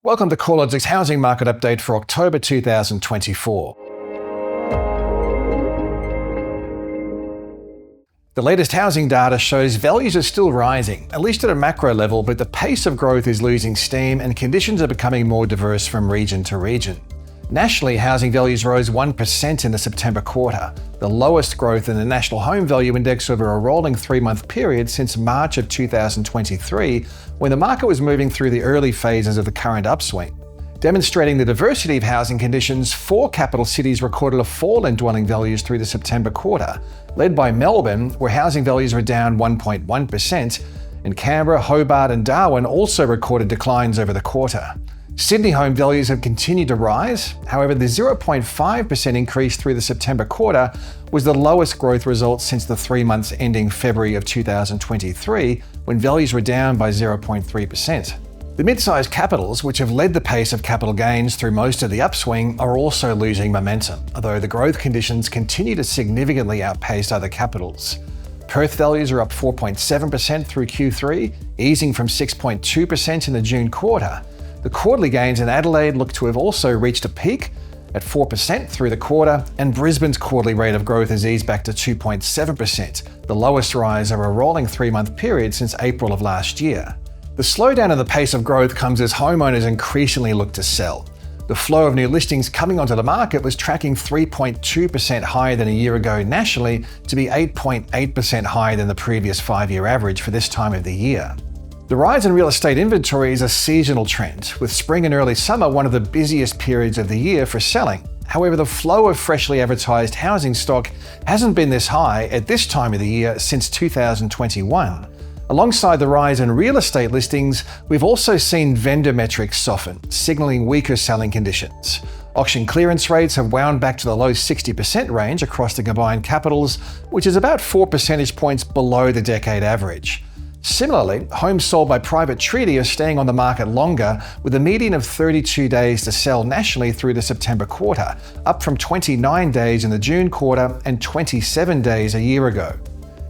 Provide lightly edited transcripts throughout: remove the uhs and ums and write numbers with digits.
Welcome to CoreLogic's housing market update for October 2024. The latest housing data shows values are still rising, at least at a macro level, but the pace of growth is losing steam and conditions are becoming more diverse from region to region. Nationally, housing values rose 1% in the September quarter, the lowest growth in the National Home Value Index over a rolling 3-month period since March of 2023, when the market was moving through the early phases of the current upswing. Demonstrating the diversity of housing conditions, 4 capital cities recorded a fall in dwelling values through the September quarter, led by Melbourne, where housing values were down 1.1%, and Canberra, Hobart and Darwin also recorded declines over the quarter. Sydney home values have continued to rise. However, the 0.5% increase through the September quarter was the lowest growth result since the 3 months ending February of 2023, when values were down by 0.3%. The mid-sized capitals, which have led the pace of capital gains through most of the upswing, are also losing momentum, although the growth conditions continue to significantly outpace other capitals. Perth values are up 4.7% through Q3, easing from 6.2% in the June quarter. The quarterly gains in Adelaide look to have also reached a peak at 4% through the quarter, and Brisbane's quarterly rate of growth has eased back to 2.7%, the lowest rise over a rolling 3-month period since April of last year. The slowdown in the pace of growth comes as homeowners increasingly look to sell. The flow of new listings coming onto the market was tracking 3.2% higher than a year ago nationally, to be 8.8% higher than the previous 5-year average for this time of the year. The rise in real estate inventory is a seasonal trend, with spring and early summer one of the busiest periods of the year for selling. However, the flow of freshly advertised housing stock hasn't been this high at this time of the year since 2021. Alongside the rise in real estate listings, we've also seen vendor metrics soften, signaling weaker selling conditions. Auction clearance rates have wound back to the low 60% range across the combined capitals, which is about 4 percentage points below the decade average. Similarly, homes sold by private treaty are staying on the market longer, with a median of 32 days to sell nationally through the September quarter, up from 29 days in the June quarter and 27 days a year ago.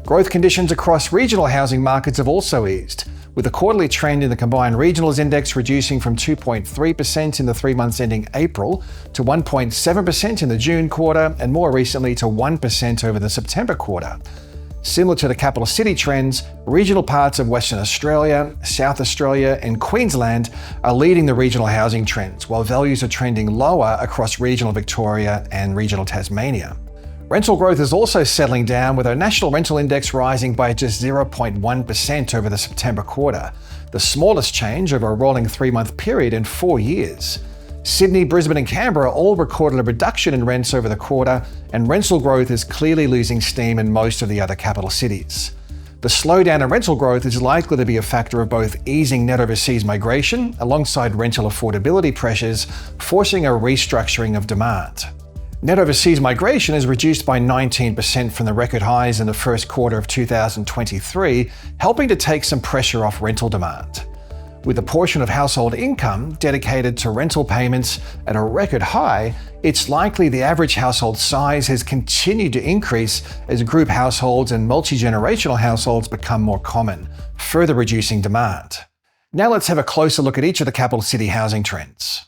Growth conditions across regional housing markets have also eased, with the quarterly trend in the combined regionals index reducing from 2.3% in the 3 months ending April to 1.7% in the June quarter, and more recently to 1% over the September quarter. Similar to the capital city trends, regional parts of Western Australia, South Australia and Queensland are leading the regional housing trends, while values are trending lower across regional Victoria and regional Tasmania. Rental growth is also settling down, with our national rental index rising by just 0.1% over the September quarter, the smallest change over a rolling 3-month period in 4 years. Sydney, Brisbane and Canberra all recorded a reduction in rents over the quarter, and rental growth is clearly losing steam in most of the other capital cities. The slowdown in rental growth is likely to be a factor of both easing net overseas migration alongside rental affordability pressures, forcing a restructuring of demand. Net overseas migration is reduced by 19% from the record highs in the first quarter of 2023, helping to take some pressure off rental demand. With a portion of household income dedicated to rental payments at a record high, it's likely the average household size has continued to increase as group households and multi-generational households become more common, further reducing demand. Now let's have a closer look at each of the capital city housing trends.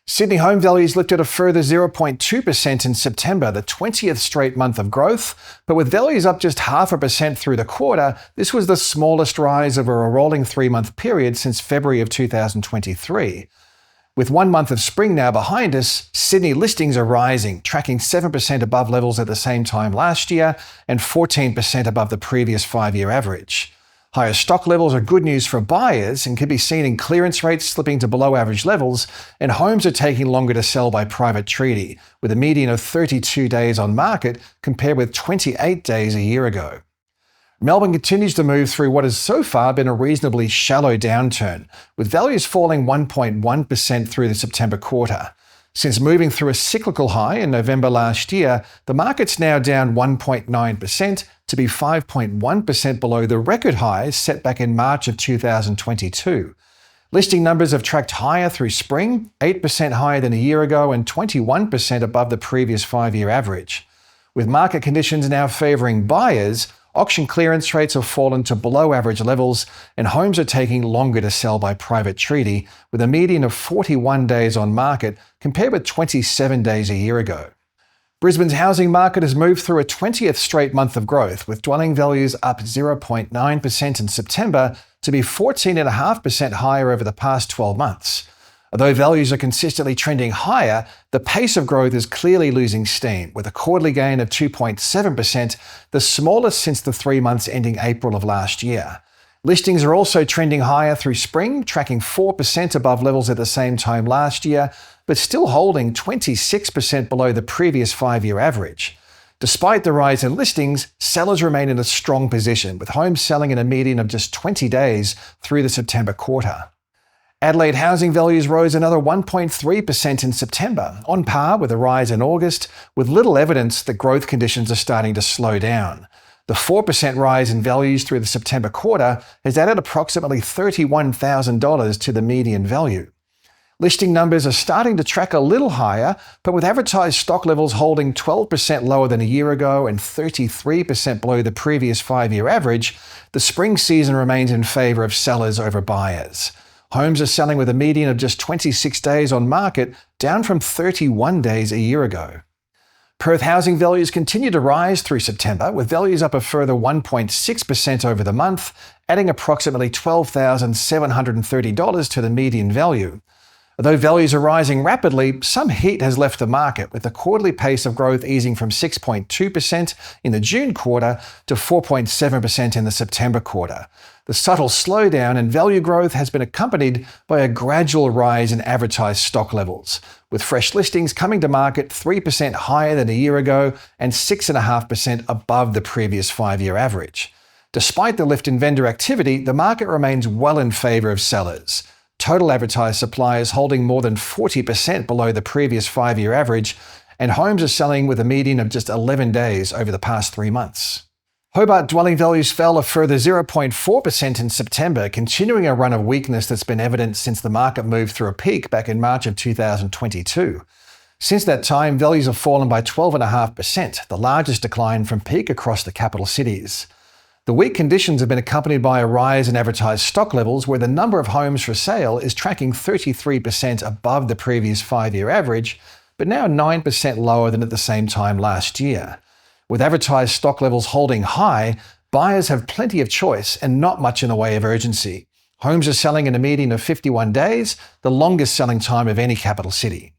Sydney home values lifted a further 0.2% in September, the 20th straight month of growth, but with values up just 0.5% through the quarter, this was the smallest rise over a rolling 3-month period since February of 2023. With 1 month of spring now behind us, Sydney listings are rising, tracking 7% above levels at the same time last year and 14% above the previous 5-year average. Higher stock levels are good news for buyers and can be seen in clearance rates slipping to below average levels, and homes are taking longer to sell by private treaty, with a median of 32 days on market compared with 28 days a year ago. Melbourne continues to move through what has so far been a reasonably shallow downturn, with values falling 1.1% through the September quarter. Since moving through a cyclical high in November last year, the market's now down 1.9% to be 5.1% below the record highs set back in March of 2022. Listing numbers have tracked higher through spring, 8% higher than a year ago and 21% above the previous 5-year average. With market conditions now favouring buyers, Auction clearance rates have fallen to below average levels, and homes are taking longer to sell by private treaty, with a median of 41 days on market compared with 27 days a year ago. Brisbane's housing market has moved through a 20th straight month of growth, with dwelling values up 0.9% in September to be 14.5% higher over the past 12 months. Although values are consistently trending higher, the pace of growth is clearly losing steam, with a quarterly gain of 2.7%, the smallest since the 3 months ending April of last year. Listings are also trending higher through spring, tracking 4% above levels at the same time last year, but still holding 26% below the previous 5-year average. Despite the rise in listings, sellers remain in a strong position, with homes selling in a median of just 20 days through the September quarter. Adelaide housing values rose another 1.3% in September, on par with a rise in August, with little evidence that growth conditions are starting to slow down. The 4% rise in values through the September quarter has added approximately $31,000 to the median value. Listing numbers are starting to track a little higher, but with advertised stock levels holding 12% lower than a year ago and 33% below the previous 5-year average, the spring season remains in favour of sellers over buyers. Homes are selling with a median of just 26 days on market, down from 31 days a year ago. Perth housing values continue to rise through September, with values up a further 1.6% over the month, adding approximately $12,730 to the median value. Although values are rising rapidly, some heat has left the market, with the quarterly pace of growth easing from 6.2% in the June quarter to 4.7% in the September quarter. The subtle slowdown in value growth has been accompanied by a gradual rise in advertised stock levels, with fresh listings coming to market 3% higher than a year ago and 6.5% above the previous 5-year average. Despite the lift in vendor activity, the market remains well in favour of sellers. Total advertised supply is holding more than 40% below the previous 5-year average, and homes are selling with a median of just 11 days over the past 3 months. Hobart dwelling values fell a further 0.4% in September, continuing a run of weakness that's been evident since the market moved through a peak back in March of 2022. Since that time, values have fallen by 12.5%, the largest decline from peak across the capital cities. The weak conditions have been accompanied by a rise in advertised stock levels, where the number of homes for sale is tracking 33% above the previous 5-year average, but now 9% lower than at the same time last year. With advertised stock levels holding high, buyers have plenty of choice and not much in the way of urgency. Homes are selling in a median of 51 days, the longest selling time of any capital city.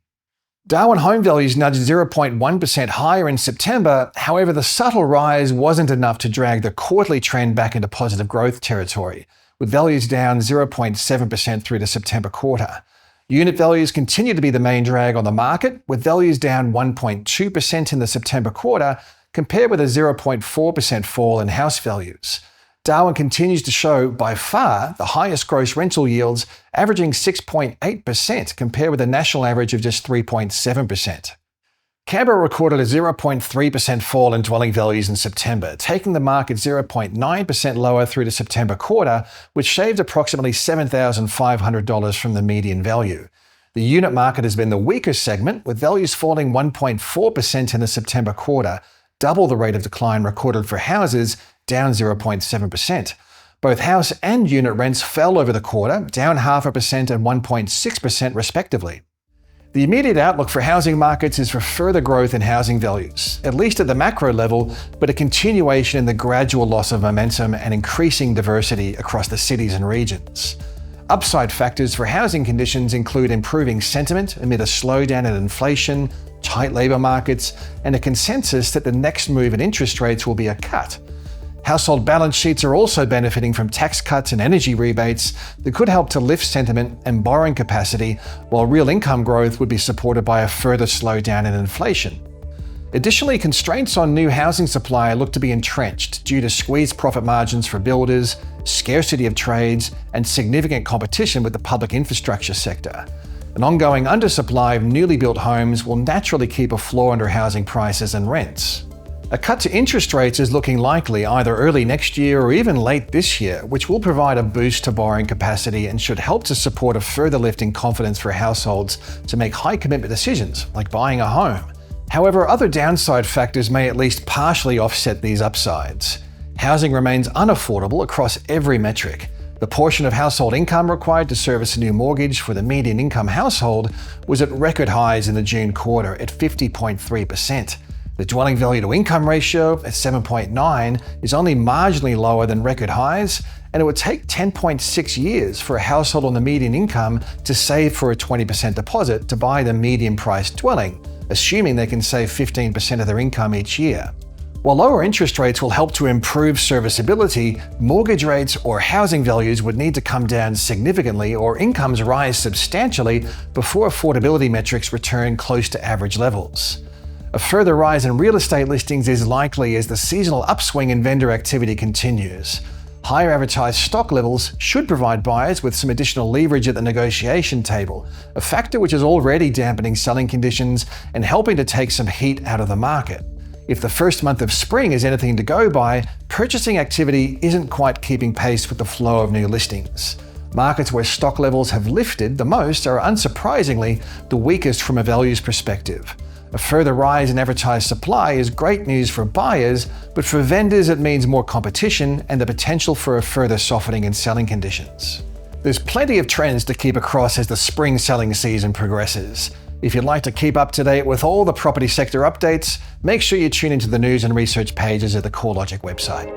Darwin home values nudged 0.1% higher in September. However, the subtle rise wasn't enough to drag the quarterly trend back into positive growth territory, with values down 0.7% through the September quarter. Unit values continue to be the main drag on the market, with values down 1.2% in the September quarter, compared with a 0.4% fall in house values. Darwin continues to show, by far, the highest gross rental yields, averaging 6.8% compared with a national average of just 3.7%. Canberra recorded a 0.3% fall in dwelling values in September, taking the market 0.9% lower through the September quarter, which shaved approximately $7,500 from the median value. The unit market has been the weaker segment, with values falling 1.4% in the September quarter, double the rate of decline recorded for houses, down 0.7%. Both house and unit rents fell over the quarter, down 0.5% and 1.6% respectively. The immediate outlook for housing markets is for further growth in housing values, at least at the macro level, but a continuation in the gradual loss of momentum and increasing diversity across the cities and regions. Upside factors for housing conditions include improving sentiment amid a slowdown in inflation, tight labour markets, and a consensus that the next move in interest rates will be a cut. Household balance sheets are also benefiting from tax cuts and energy rebates that could help to lift sentiment and borrowing capacity, while real income growth would be supported by a further slowdown in inflation. Additionally, constraints on new housing supply look to be entrenched due to squeezed profit margins for builders, scarcity of trades, and significant competition with the public infrastructure sector. An ongoing undersupply of newly built homes will naturally keep a floor under housing prices and rents. A cut to interest rates is looking likely either early next year or even late this year, which will provide a boost to borrowing capacity and should help to support a further lift in confidence for households to make high commitment decisions, like buying a home. However, other downside factors may at least partially offset these upsides. Housing remains unaffordable across every metric. The portion of household income required to service a new mortgage for the median income household was at record highs in the June quarter at 50.3%. The dwelling value to income ratio at 7.9 is only marginally lower than record highs, and it would take 10.6 years for a household on the median income to save for a 20% deposit to buy the median priced dwelling, assuming they can save 15% of their income each year. While lower interest rates will help to improve serviceability, mortgage rates or housing values would need to come down significantly or incomes rise substantially before affordability metrics return close to average levels. A further rise in real estate listings is likely as the seasonal upswing in vendor activity continues. Higher advertised stock levels should provide buyers with some additional leverage at the negotiation table, a factor which is already dampening selling conditions and helping to take some heat out of the market. If the first month of spring is anything to go by, purchasing activity isn't quite keeping pace with the flow of new listings. Markets where stock levels have lifted the most are unsurprisingly the weakest from a values perspective. A further rise in advertised supply is great news for buyers, but for vendors it means more competition and the potential for a further softening in selling conditions. There's plenty of trends to keep across as the spring selling season progresses. If you'd like to keep up to date with all the property sector updates, make sure you tune into the news and research pages at the CoreLogic website.